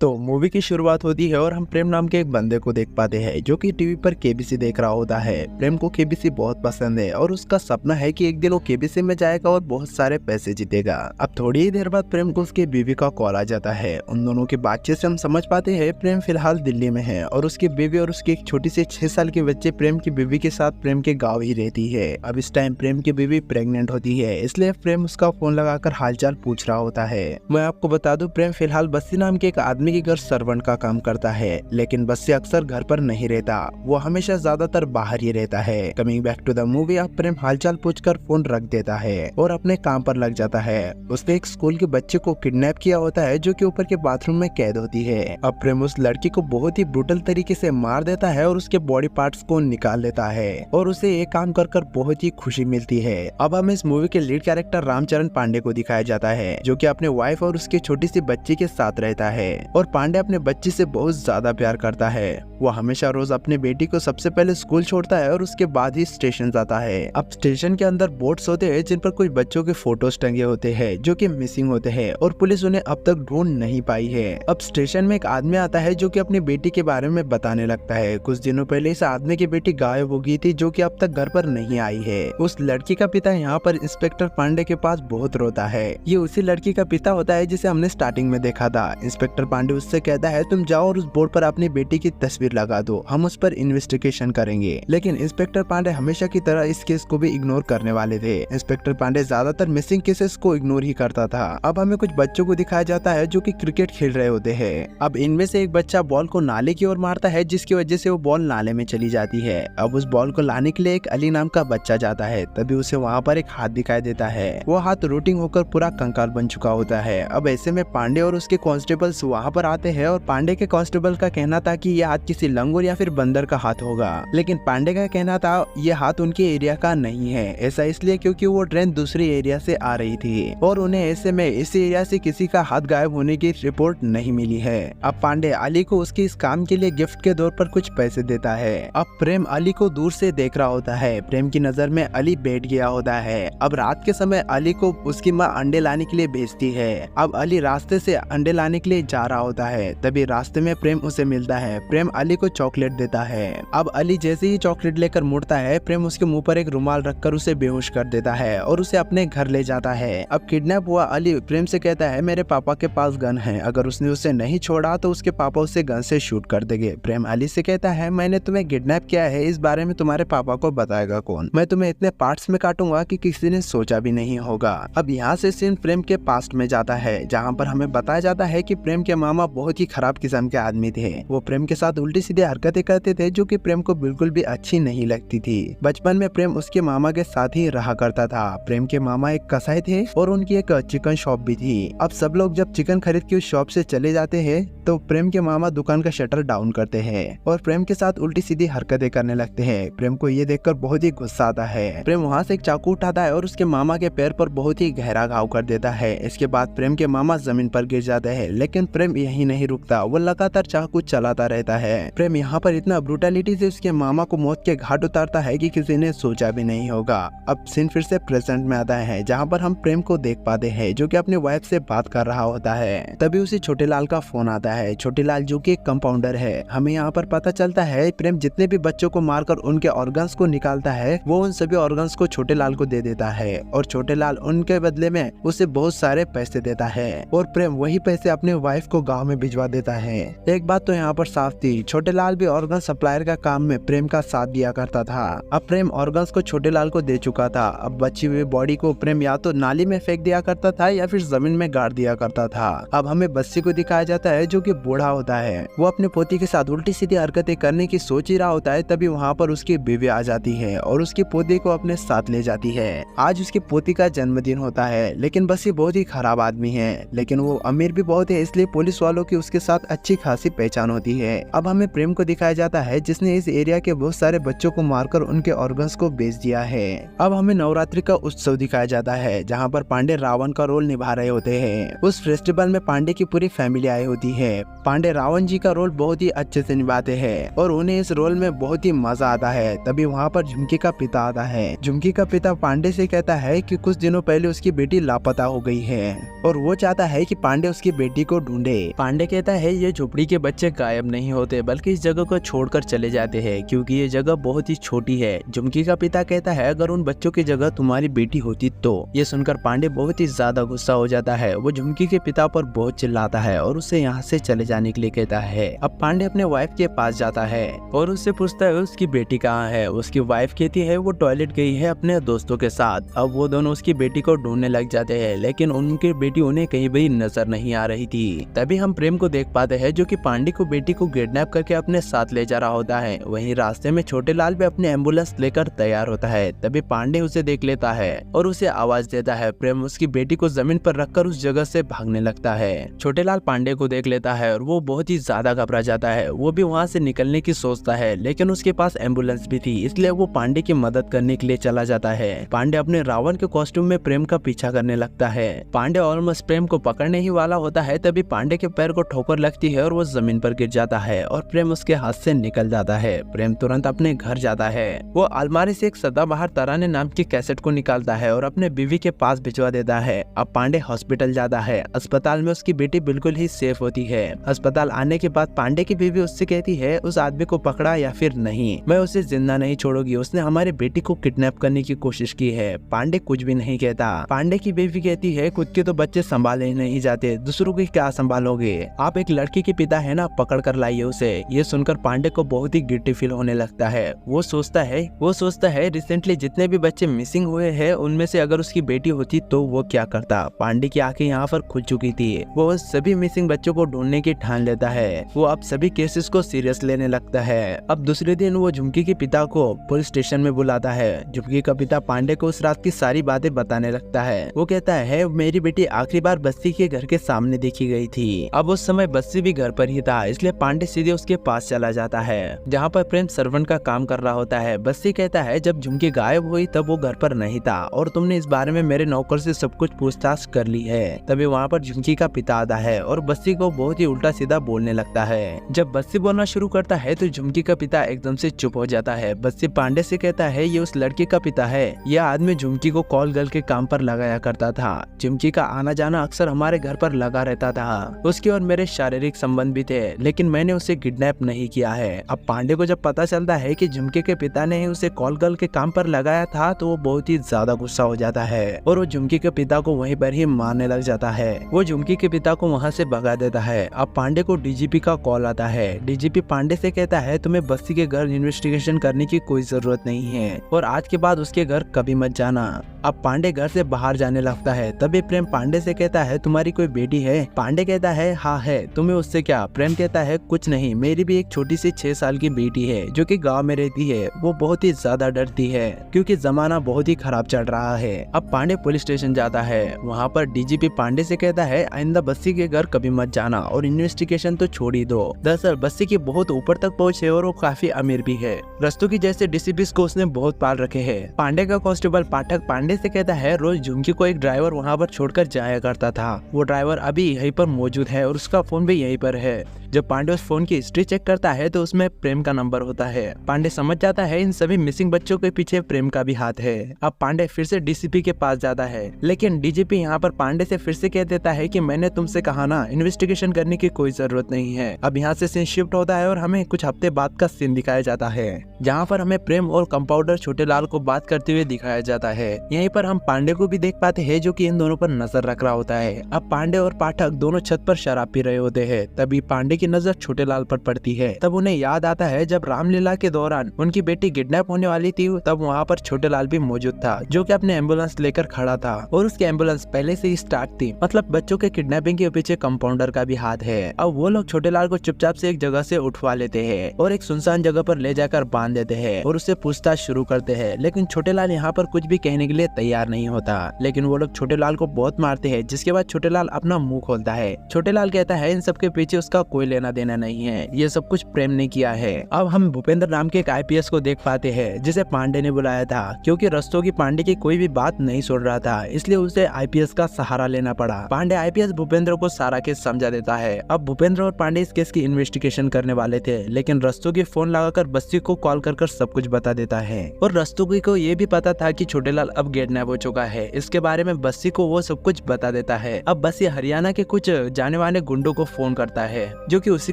तो मूवी की शुरुआत होती है और हम प्रेम नाम के एक बंदे को देख पाते हैं जो कि टीवी पर केबीसी देख रहा होता है। प्रेम को केबीसी बहुत पसंद है और उसका सपना है कि एक दिन वो केबीसी में जाएगा और बहुत सारे पैसे जीतेगा। अब थोड़ी ही देर बाद प्रेम को उसकी बीवी का कॉल आ जाता है। उन दोनों की बातचीत से हम समझ पाते हैं प्रेम फिलहाल दिल्ली में है और उसकी बीवी और उसकी एक छोटी सी 6 साल के बच्चे प्रेम की बीवी के साथ प्रेम के गाँव ही रहती है। अब इस टाइम प्रेम की बीवी प्रेग्नेंट होती है, इसलिए प्रेम उसका फोन लगाकर हालचाल पूछ रहा होता है। मैं आपको बता दूं, प्रेम फिलहाल बस्सी नाम के एक आदमी के घर सर्वेंट का काम करता है, लेकिन बस्सी अक्सर घर पर नहीं रहता, वो हमेशा ज्यादातर बाहर ही रहता है। Coming back to the movie, अब प्रेम हालचाल पूछकर फोन रख देता है और अपने काम पर लग जाता है। उसने एक स्कूल के बच्चे को किडनैप किया होता है जो कि ऊपर के बाथरूम में कैद होती है। अब प्रेम उस लड़की को बहुत ही ब्रूटल तरीके से मार देता है और उसके बॉडी पार्ट्स को निकाल लेता है और उसे ये काम कर बहुत ही खुशी मिलती है। अब हमें इस मूवी के लीड कैरेक्टर रामचरण पांडे को दिखाया जाता है जो कि अपने वाइफ और उसकी छोटी सी बच्ची के साथ रहता है और पांडे अपने बच्ची से बहुत ज्यादा प्यार करता है। वो हमेशा रोज अपने बेटी को सबसे पहले स्कूल छोड़ता है और उसके बाद ही स्टेशन जाता है। अब स्टेशन के अंदर बोर्ड्स होते हैं जिन पर कुछ बच्चों के फोटोज टंगे होते हैं जो कि मिसिंग होते हैं और पुलिस उन्हें अब तक ढूंढ नहीं पाई है। अब स्टेशन में एक आदमी आता है जो कि अपनी बेटी के बारे में बताने लगता है। कुछ दिनों पहले इस आदमी की बेटी गायब हो गई थी जो कि अब तक घर पर नहीं आई है। उस लड़की का पिता यहाँ पर इंस्पेक्टर पांडे के पास बहुत रोता है। ये उसी लड़की का पिता होता है जिसे हमने स्टार्टिंग में देखा था। इंस्पेक्टर पांडे उससे कहता है तुम जाओ और उस बोर्ड पर अपनी बेटी की तस्वीर लगा दो, हम उस पर इन्वेस्टिगेशन करेंगे। लेकिन इंस्पेक्टर पांडे हमेशा की तरह इस केस को भी इग्नोर करने वाले थे। इंस्पेक्टर पांडे ज्यादातर मिसिंग केसेस को इग्नोर ही करता था। अब हमें कुछ बच्चों को दिखाया जाता है जो कि क्रिकेट खेल रहे होते हैं। अब इनमें से एक बच्चा बॉल को नाले की ओर मारता है जिसकी वजह से वो बॉल नाले में चली जाती है। अब उस बॉल को लाने के लिए एक अली नाम का बच्चा जाता है, तभी उसे वहाँ पर एक हाथ दिखाई देता है। वो हाथ रूटिंग होकर पूरा कंकाल बन चुका होता है। अब ऐसे में पांडे और उसके कांस्टेबल्स वहाँ पर आते हैं और पांडे के कांस्टेबल का कहना था कि यह हाथ किसी लंगूर या फिर बंदर का हाथ होगा, लेकिन पांडे का कहना था यह हाथ उनके एरिया का नहीं है। ऐसा इसलिए क्योंकि वो ट्रेन दूसरी एरिया से आ रही थी और उन्हें ऐसे में इस एरिया से किसी का हाथ गायब होने की रिपोर्ट नहीं मिली है। अब पांडे अली को उसके इस काम के लिए गिफ्ट के तौर पर कुछ पैसे देता है। अब प्रेम अली को दूर से देख रहा होता है। प्रेम की नजर में अली बैठ गया होता है। अब रात के समय अली को उसकी माँ अंडे लाने के लिए भेजती है। अब अली रास्ते से अंडे लाने के लिए जा रहा होता है, तभी रास्ते में प्रेम उसे मिलता है। प्रेम अली को चॉकलेट देता है। अब अली जैसे ही चॉकलेट लेकर मुड़ता है, प्रेम उसके मुंह पर एक रुमाल रखकर उसे बेहोश कर देता है और उसे अपने घर ले जाता है। अब किडनैप हुआ अली प्रेम से कहता है मेरे पापा के पास गन है, अगर उसने उसे नहीं छोड़ा तो उसके पापा उसे गन से शूट कर देंगे। प्रेम अली से कहता है मैंने तुम्हें किडनैप किया है, इस बारे में तुम्हारे पापा को बताएगा कौन? मैं तुम्हें इतने पार्ट्स में काटूंगा कि किसी ने सोचा भी नहीं होगा। अब यहाँ से सीन प्रेम के पास्ट में जाता है जहाँ पर हमें बताया जाता है कि प्रेम के मामा बहुत ही खराब किस्म के आदमी थे। वो प्रेम के साथ उल्टी सीधी हरकतें करते थे जो कि प्रेम को बिल्कुल भी अच्छी नहीं लगती थी। बचपन में प्रेम उसके मामा के साथ ही रहा करता था। प्रेम के मामा एक कसाई थे और उनकी एक चिकन शॉप भी थी। अब सब लोग जब चिकन खरीद के उस शॉप से चले जाते हैं तो प्रेम के मामा दुकान का शटर डाउन करते हैं और प्रेम के साथ उल्टी सीधी हरकतें करने लगते हैं। प्रेम को ये देखकर बहुत ही गुस्सा आता है। प्रेम वहाँ से एक चाकू उठाता है और उसके मामा के पैर पर बहुत ही गहरा घाव कर देता है। इसके बाद प्रेम के मामा जमीन पर गिर जाते हैं, लेकिन प्रेम यही नहीं रुकता, वो लगातार चाकू चलाता रहता है। प्रेम यहाँ पर इतना ब्रूटलिटी से उसके मामा को मौत के घाट उतारता है कि किसी ने सोचा भी नहीं होगा। अब सीन फिर से प्रेजेंट में आता है जहाँ पर हम प्रेम को देख पाते हैं जो कि अपने वाइफ से बात कर रहा होता है। तभी उसे छोटे लाल का फोन आता है। छोटे लाल जो कि एक कंपाउंडर है। हमें यहाँ पर पता चलता है प्रेम जितने भी बच्चों को मारकर उनके ऑर्गन्स को निकालता है वो उन सभी ऑर्गन्स को छोटे लाल को दे देता है और छोटे लाल उनके बदले में उसे बहुत सारे पैसे देता है और प्रेम वही पैसे अपने वाइफ को गाँव में भिजवा देता है। एक बात तो यहाँ पर साफ थी, छोटे लाल भी ऑर्गन सप्लायर का काम में प्रेम का साथ दिया करता था। अब प्रेम ऑर्गन्स को छोटे लाल को दे चुका था। अब बची हुई बॉडी को प्रेम या तो नाली में फेंक दिया करता था या फिर जमीन में गाड़ दिया करता था। अब हमें बस्सी को दिखाया जाता है जो कि बूढ़ा होता है। वो अपने पोती के साथ उल्टी सीधी हरकतें करने की सोच ही रहा होता है, तभी वहाँ पर उसकी बीवी आ जाती है और उसकी पोती को अपने साथ ले जाती है। आज उसकी पोती का जन्मदिन होता है, लेकिन बस्सी बहुत ही खराब आदमी है, लेकिन वो अमीर भी बहुत है, इसलिए पुलिस वालों की उसके साथ अच्छी खासी पहचान होती है। अब हमें प्रेम को दिखाया जाता है जिसने इस एरिया के बहुत सारे बच्चों को मारकर उनके ऑर्गन्स को बेच दिया है। अब हमें नवरात्रि का उत्सव दिखाया जाता है जहाँ पर पांडे रावण का रोल निभा रहे होते हैं। उस फेस्टिवल में पांडे की पूरी फैमिली आई होती है। पांडे रावण जी का रोल बहुत ही अच्छे से निभाते हैं और उन्हें इस रोल में बहुत ही मजा आता है। तभी वहाँ पर झुमकी का पिता आता है। झुमकी का पिता पांडे से कहता है कि कुछ दिनों पहले उसकी बेटी लापता हो गई है और वो चाहता है कि पांडे उसकी बेटी को ढूंढे। पांडे कहता है ये झोपड़ी के बच्चे गायब नहीं होते बल्कि इस जगह को छोड़कर चले जाते हैं क्योंकि ये जगह बहुत ही छोटी है। झुमकी का पिता कहता है अगर उन बच्चों की जगह तुम्हारी बेटी होती तो। ये सुनकर पांडे बहुत ही ज्यादा गुस्सा हो जाता है। वो झुमकी के पिता पर बहुत चिल्लाता है और उसे यहाँ से चले जाने के लिए कहता है। अब पांडे अपने वाइफ के पास जाता है और उससे पूछता है उसकी बेटी कहाँ है। उसकी वाइफ कहती है वो टॉयलेट गई है अपने दोस्तों के साथ। अब वो दोनों उसकी बेटी को ढूंढने लग जाते हैं लेकिन उनकी बेटी उन्हें कहीं भी नजर नहीं आ रही थी। तभी हम प्रेम को देख पाते हैं जो कि पांडे को बेटी को किडनैप करके अपने साथ ले जा रहा होता है। वहीं रास्ते में छोटे लाल भी अपने एम्बुलेंस लेकर तैयार होता है। तभी पांडे उसे देख लेता है और उसे आवाज देता है। प्रेम उसकी बेटी को जमीन पर रखकर उस जगह से भागने लगता है। छोटे लाल पांडे को देख लेता है और वो बहुत ही ज्यादा घबरा जाता है। वो भी वहाँ से निकलने की सोचता है लेकिन उसके पास एम्बुलेंस भी थी इसलिए वो पांडे की मदद करने के लिए चला जाता है। पांडे अपने रावण के कॉस्ट्यूम में प्रेम का पीछा करने लगता है। पांडे ऑलमोस्ट प्रेम को पकड़ने ही वाला होता है तभी पांडे के पैर को ठोकर लगती है और वो जमीन पर गिर जाता है और प्रेम उसके हाथ से निकल जाता है। प्रेम तुरंत अपने घर जाता है। वो अलमारी से एक सदाबहार तराने नाम की कैसेट को निकालता है और अपने बीवी के पास भिजवा देता है। अब पांडे हॉस्पिटल जाता है। अस्पताल में उसकी बेटी बिल्कुल ही सेफ होती है। अस्पताल आने के बाद पांडे की बीवी उससे कहती है उस आदमी को पकड़ा या फिर नहीं, मैं उसे जिंदा नहीं छोड़ूंगी, उसने हमारी बेटी को किडनैप करने की कोशिश की है। पांडे कुछ भी नहीं कहता। पांडे की बीवी कहती है खुद के तो बच्चे संभाले ही नहीं जाते, दूसरों की क्या संभालोगे, आप एक लड़की के पिता है ना, पकड़ कर लाइए उसे। ये सुनकर पांडे को बहुत ही गिल्टी फील होने लगता है। वो सोचता है रिसेंटली जितने भी बच्चे मिसिंग हुए हैं उनमें से अगर उसकी बेटी होती तो वो क्या करता। पांडे की आंखें यहाँ पर खुल चुकी थी। वो सभी मिसिंग बच्चों को ढूंढने की ठान लेता है। वो अब सभी केसेस को सीरियस लेने लगता है। अब दूसरे दिन वो झुमकी के पिता को पुलिस स्टेशन में बुलाता है। झुमकी का पिता पांडे को उस रात की सारी बातें बताने लगता है। वो कहता है मेरी बेटी आखिरी बार बस्सी के घर के सामने देखी गई थी। अब उस समय बस्सी भी घर पर ही था इसलिए पांडे सीधे उसके पास चला जाता है जहाँ पर प्रेम सर्वेंट का काम कर रहा होता है। बस्सी कहता है जब झुमकी गायब हुई तब वो घर पर नहीं था और तुमने इस बारे में मेरे नौकर से सब कुछ पूछताछ कर ली है। तभी वहाँ पर झुमकी का पिता आता है और बस्सी को बहुत ही उल्टा सीधा बोलने लगता है। जब बस्सी बोलना शुरू करता है तो झुमकी का पिता एकदम से चुप हो जाता है। बस्सी पांडे से कहता है ये उस लड़के का पिता है। यह आदमी झुमकी को कॉल गर्ल के काम पर लगाया करता था। झुमकी का आना जाना अक्सर हमारे घर पर लगा रहता था। उसके और मेरे शारीरिक संबंध भी थे लेकिन मैंने उसे किडनैप नहीं किया है। अब पांडे को जब पता चलता है कि झुमकी के पिता ने उसे कॉल गर्ल के काम पर लगाया था तो वो बहुत ही ज्यादा गुस्सा हो जाता है और वो झुमकी के पिता को वहीं पर ही मारने लग जाता है। वो झुमकी के पिता को वहाँ से भगा देता है। अब पांडे को डीजीपी का कॉल आता है। डीजीपी पांडे से कहता है तुम्हें बस्सी के घर इन्वेस्टिगेशन करने की कोई जरूरत नहीं है और आज के बाद उसके घर कभी मत जाना। अब पांडे घर से बाहर जाने लगता है। तभी प्रेम पांडे से कहता है तुम्हारी कोई बेटी है। पांडे कहता है हाँ है, तुम्हें उससे क्या। प्रेम कहता है कुछ नहीं, मेरी भी एक छोटी सी 6 साल की बेटी है जो कि गांव में रहती है। वो बहुत ही ज्यादा डरती है क्योंकि जमाना बहुत ही खराब चल रहा है। अब पांडे पुलिस स्टेशन जाता है। वहाँ पर डीजीपी पांडे से कहता है आइंदा बस्सी के घर कभी मत जाना और इन्वेस्टिगेशन तो छोड़ ही दो। दरअसल बस्सी की बहुत ऊपर तक पहुँच है और वो काफी अमीर भी है। रस्तोगी जैसे डिसिप्लिन को उसने बहुत पाल रखे है। पांडे का कांस्टेबल पाठक पांडे से कहता है रोज झुमकी को एक ड्राइवर वहाँ पर छोड़कर जाया करता था। वो ड्राइवर अभी यहीं पर मौजूद है और उसका फोन भी यहीं पर है। जब पांडे उस फोन की हिस्ट्री चेक करता है तो उसमें प्रेम का नंबर होता है। पांडे समझ जाता है इन सभी मिसिंग बच्चों के पीछे प्रेम का भी हाथ है। अब पांडे फिर से डीसीपी के पास जाता है लेकिन डीजीपी यहाँ पर पांडे से फिर से कह देता है कि मैंने तुमसे कहा ना इन्वेस्टिगेशन करने की कोई जरूरत नहीं है। अब यहाँ से सीन शिफ्ट होता है और हमें कुछ हफ्ते बाद का सीन दिखाया जाता है जहाँ पर हमें प्रेम और कंपाउंडर छोटे लाल को बात करते हुए दिखाया जाता है। यहीं पर हम पांडे को भी देख पाते हैं जो कि इन दोनों पर नजर रख रहा होता है। अब पांडे और पाठक दोनों छत पर शराब पी रहे होते हैं। तभी पांडे की नजर छोटे लाल पर पड़ती है। तब उन्हें याद आता है जब रामलीला के दौरान उनकी बेटी किडनैप होने वाली थी तब वहाँ पर छोटे लाल भी मौजूद था जो कि अपने एम्बुलेंस लेकर खड़ा था और उसकी एम्बुलेंस पहले से ही स्टार्ट थी। मतलब बच्चों के किडनैपिंग के पीछे कंपाउंडर का भी हाथ है। अब वो लोग छोटे लाल को चुपचाप से एक जगह से उठवा लेते हैं और एक सुनसान जगह पर ले जाकर बांध देते हैं और उससे पूछताछ शुरू करते हैं। लेकिन छोटे लाल यहाँ पर कुछ भी कहने के लिए तैयार नहीं होता। लेकिन वो लोग छोटे लाल को बहुत मारते हैं जिसके बाद छोटे लाल अपना मुंह खोलता है। छोटे लाल कहता है इन सब के पीछे उसका कोई लेना देना नहीं है, ये सब कुछ प्रेम ने किया है। अब हम भूपेंद्र नाम के एक आईपीएस को देख पाते हैं जिसे पांडे ने बुलाया था क्योंकि रस्तोगी पांडे की कोई भी बात नहीं सुन रहा था इसलिए उसे आईपीएस का सहारा लेना पड़ा। पांडे आईपीएस भूपेंद्र को सारा केस समझा देता है। अब भूपेंद्र और पांडे इस केस की इन्वेस्टिगेशन करने वाले थे लेकिन रस्तोगी फोन लगाकर बस्सी को कॉल कर सब कुछ बता देता है और रस्तोगी को ये भी पता था कि छोटे लाल अब किडनैप हो चुका है। इसके बारे में बस्सी को वो सब कुछ बता देता है। अब बस्सी हरियाणा के कुछ जाने वाले गुंडों को फोन करता है जो कि उसी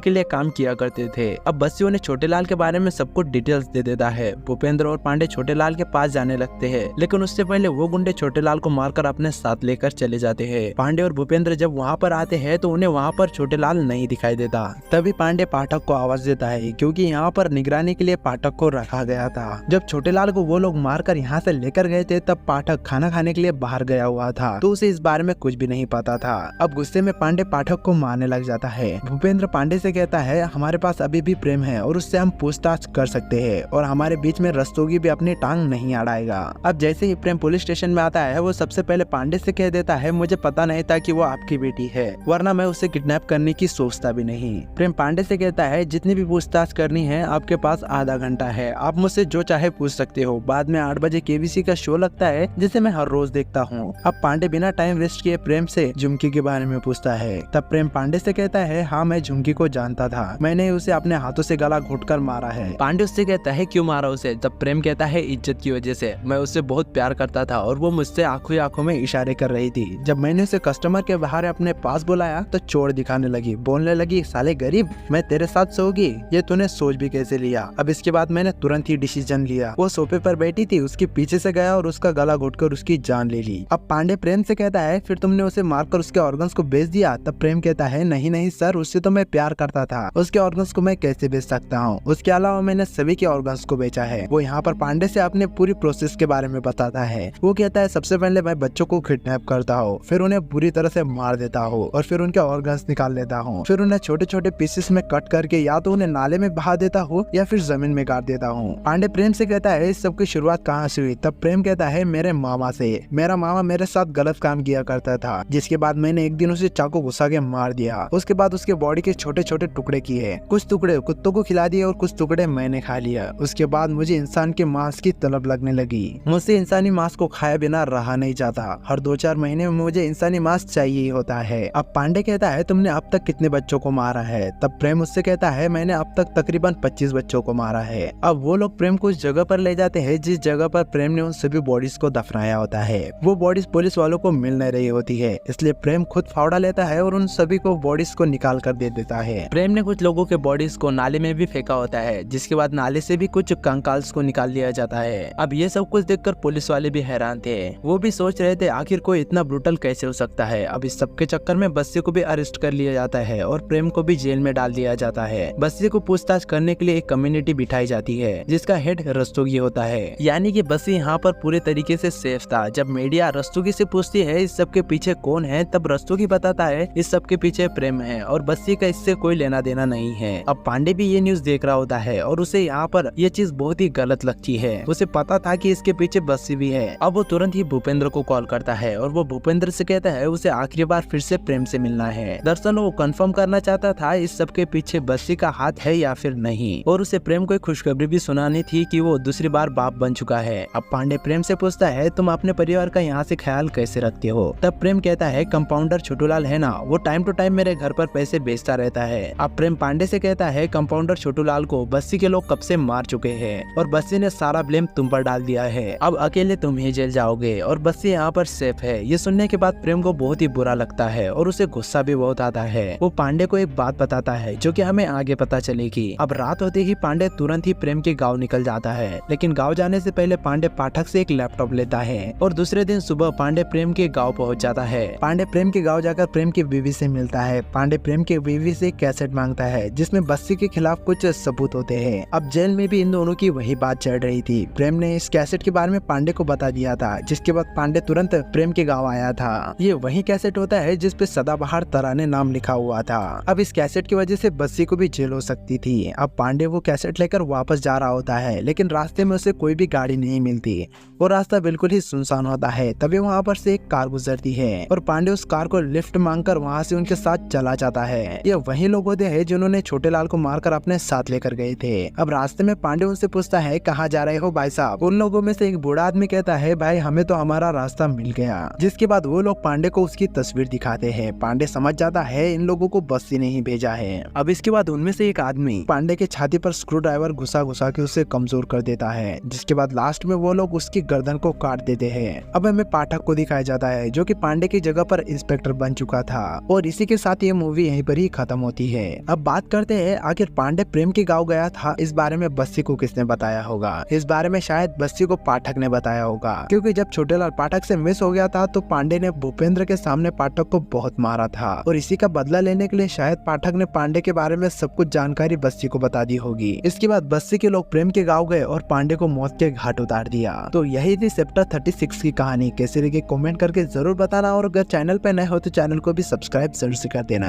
के लिए काम किया करते थे। अब बस्सी उन्हें छोटे लाल के बारे में सब कुछ डिटेल्स दे देता है। भूपेंद्र और पांडे छोटे लाल के पास जाने लगते हैं, लेकिन उससे पहले वो गुंडे छोटे लाल को मारकर अपने साथ लेकर चले जाते हैं। पांडे और भूपेंद्र जब वहाँ पर आते हैं तो उन्हें वहाँ पर छोटे लाल नहीं दिखाई देता। तभी पांडे पाठक को आवाज देता है क्योंकि यहाँ पर निगरानी के लिए पाठक को रखा गया था। जब छोटे लाल को वो लोग मारकर यहाँ से लेकर गए थे तब पाठक खाना खाने के लिए बाहर गया हुआ था, तो उसे इस बारे में कुछ भी नहीं पता था। अब गुस्से में पांडे पाठक को मारने लग जाता है। भूपेंद्र पांडे से कहता है हमारे पास अभी भी प्रेम है और उससे हम पूछताछ कर सकते हैं और हमारे बीच में रस्तोगी भी अपनी टांग नहीं अड़ाएगा। अब जैसे ही प्रेम पुलिस स्टेशन में आता है वो सबसे पहले पांडे से कह देता है मुझे पता नहीं था कि वो आपकी बेटी है, वरना मैं उसे किडनैप करने की सोचता भी नहीं। प्रेम पांडे से कहता है जितनी भी पूछताछ करनी है आपके पास आधा घंटा है, आप मुझसे जो चाहे पूछ सकते हो। बाद में 8 बजे केबीसी का शो लगता है जिसे मैं हर रोज देखता हूँ। अब पांडे बिना टाइम वेस्ट किए प्रेम से झुमकी के बारे में पूछता है। तब प्रेम पांडे से कहता है हाँ मैं झुमकी को जानता था, मैंने उसे अपने हाथों से गला घोटकर मारा है। पांडे उससे कहता है क्यों मारा उसे? तब प्रेम कहता है इज्जत की वजह से, मैं उससे बहुत प्यार करता था और वो मुझसे आंखों ही आंखों में इशारे कर रही थी। जब मैंने उसे कस्टमर के बाहर अपने पास बुलाया तो चोर दिखाने लगी, बोलने लगी साले गरीब मैं तेरे साथ सोऊंगी, ये तूने सोच भी कैसे लिया? अब इसके बाद मैंने तुरंत ही डिसीजन लिया। वो सोफे पर बैठी थी, उसके पीछे से गया और उसका गला घोटकर उसकी जान ले ली। अब पांडे प्रेम से कहता है फिर तुमने उसे मारकर उसके ऑर्गन्स को बेच दिया? तब प्रेम कहता है नहीं नहीं सर, उससे तो मैं प्यार करता था, उसके ऑर्गन्स को मैं कैसे बेच सकता हूँ? उसके अलावा मैंने सभी के ऑर्गन्स को बेचा है। वो यहाँ पर पांडे से अपने पूरी प्रोसेस के बारे में बताता है। वो कहता है सबसे पहले मैं बच्चों को किडनैप करता हूँ, फिर उन्हें बुरी तरह से मार देता हूँ और फिर उनके ऑर्गन्स निकाल लेता हूँ, फिर उन्हें छोटे छोटे पीसेस में कट करके या तो उन्हें नाले में बहा देता हूँ या फिर जमीन में गाड़ देता हूँ। पांडे प्रेम से कहता है इस सब की शुरुआत कहाँ से हुई? तब प्रेम कहता है मेरे मामा से। मेरा मामा मेरे साथ गलत काम किया करता था, जिसके बाद मैंने एक दिन उसे चाकू घुसा के मार दिया। उसके बाद उसके बॉडी के छोटे छोटे टुकड़े किए, कुछ टुकड़े कुत्तों को खिला दिए और कुछ टुकड़े मैंने खा लिया। उसके बाद मुझे इंसान के मांस की तलब लगने लगी, मुझसे इंसानी मांस को खाए बिना रहा नहीं जाता। हर 2-4 महीने में मुझे इंसानी मांस चाहिए ही होता है। अब पांडे कहता है तुमने अब तक कितने बच्चों को मारा है? तब प्रेम उससे कहता है मैंने अब तक तकरीबन 25 बच्चों को मारा है। अब वो लोग प्रेम को उस जगह पर ले जाते हैं जिस जगह पर प्रेम ने उन सभी बॉडीज को दफनाया होता है। वो बॉडीज पुलिस वालों को मिल नहीं रही होती है, इसलिए प्रेम खुद फावड़ा लेता है और उन सभी को बॉडीज को निकाल कर दे देता है। प्रेम ने कुछ लोगों के बॉडीज को नाले में भी फेंका होता है, जिसके बाद नाले से भी कुछ कंकाल्स को निकाल लिया जाता है। अब ये सब कुछ देखकर पुलिस वाले भी हैरान थे, वो भी सोच रहे थे आखिर कोई इतना ब्रूटल कैसे हो सकता है। अब इस सब के चक्कर में बस्सी को भी अरेस्ट कर लिया जाता है और प्रेम को भी जेल में डाल दिया जाता है। बस्सी को पूछताछ करने के लिए एक कम्युनिटी बिठाई जाती है जिसका हेड रस्तोगी होता है, यानी कि बस्सी यहाँ पर पूरे तरीके से सेफ था। जब मीडिया रस्तोगी से पूछती है इस सब के पीछे कौन है, तब रस्तोगी बताता है इस सब के पीछे प्रेम है और बस्सी का इससे कोई लेना देना नहीं है। अब पांडे भी ये न्यूज देख रहा होता है और उसे यहाँ पर ये चीज बहुत ही गलत लगती है। उसे पता था कि इसके पीछे बस्सी भी है। अब वो तुरंत ही भूपेंद्र को कॉल करता है और वो भूपेंद्र से कहता है उसे आखिरी बार फिर से प्रेम से मिलना है। दरअसल वो कंफर्म करना चाहता था इस सब के पीछे बस्सी का हाथ है या फिर नहीं, और उसे प्रेम को एक खुशखबरी भी सुनानी थी कि वो दूसरी बार बाप बन चुका है। अब पांडे प्रेम से पूछता है तुम अपने परिवार का यहाँ से ख्याल कैसे रखते हो? तब प्रेम कहता है कंपाउंडर छोटूलाल है ना, वो टाइम टू टाइम मेरे घर पर पैसे बेचता रहता है। अब प्रेम पांडे से कहता है कंपाउंडर छोटूलाल को बस्सी के लोग कब से मार चुके हैं और बस्सी ने सारा ब्लेम तुम पर डाल दिया है। अब अकेले तुम ही जेल जाओगे और बस्सी यहाँ पर सेफ है। ये सुनने के बाद प्रेम को बहुत ही बुरा लगता है और उसे गुस्सा भी बहुत आता है। वो पांडे को एक बात बताता है जो कि हमें आगे पता चलेगी। अब रात होते ही पांडे तुरंत ही प्रेम के गाँव निकल जाता है, लेकिन गाँव जाने से पहले पांडे पाठक से एक लैपटॉप लेता है और दूसरे दिन सुबह पांडे प्रेम के गाँव पहुँच जाता है। पांडे प्रेम के गाँव जाकर प्रेम की बीवी से मिलता है। पांडे प्रेम की बीवी से कैसेट मांगता है जिसमें बस्सी के खिलाफ कुछ सबूत होते हैं। अब जेल में भी इन दोनों की वही बात चल रही थी। प्रेम ने इस कैसेट के बारे में पांडे को बता दिया था, जिसके बाद पांडे तुरंत प्रेम के गाँव आया था। ये वही कैसेट होता है जिसपे सदाबहार तराने नाम लिखा हुआ था। अब इस कैसेट की वजह से बस्सी को भी जेल हो सकती थी। अब पांडे वो कैसेट लेकर वापस जा रहा होता है, लेकिन रास्ते में उसे कोई भी गाड़ी नहीं मिलती। वो रास्ता बिल्कुल ही सुनसान होता है। तभी वहाँ पर से एक कार गुजरती है और पांडे उस कार को लिफ्ट मांगकर वहाँ से उनके साथ चला जाता है। ये वही लोग होते हैं जिन्होंने छोटे लाल को मारकर अपने साथ लेकर गए थे। अब रास्ते में पांडे उनसे पूछता है कहाँ जा रहे हो भाई साहब? उन लोगों में से एक बूढ़ा आदमी कहता है भाई हमें तो हमारा रास्ता मिल गया। जिसके बाद वो लोग पांडे को उसकी तस्वीर दिखाते हैं। पांडे समझ जाता है इन लोगों को बस्सी ने ही भेजा है। अब इसके बाद उनमें से एक आदमी पांडे के छाती पर स्क्रू ड्राइवर घुसा घुसा के उसे कमजोर कर देता है, जिसके बाद लास्ट में वो लोग उसकी गर्दन को काट देते हैं। अब हमें पाठक को दिखाया जाता है जो कि पांडे की जगह पर इंस्पेक्टर बन चुका था और इसी के साथ ये मूवी यहीं पर ही खत्म होती है। अब बात करते हैं आखिर पांडे प्रेम के गाँव गया था, इस बारे में बस्सी को किसने बताया होगा। इस बारे में शायद बस्सी को पाठक ने बताया होगा, क्योंकि जब छोटेलाल पाठक से मिस हो गया था तो पांडे ने भूपेंद्र के सामने पाठक को बहुत मारा था और इसी का बदला लेने के लिए शायद पाठक ने पांडे के बारे में सब कुछ जानकारी बस्सी को बता दी होगी। इसके बाद बस्सी के लोग प्रेम के गाँव गए और पांडे को मौत के घाट उतार दिया। तो यही थी चैप्टर 36 की कहानी। कैसी लगी कमेंट करके जरूर बताना और अगर चैनल पे नए हो तो चैनल को भी सब्सक्राइब जरूर से कर देना।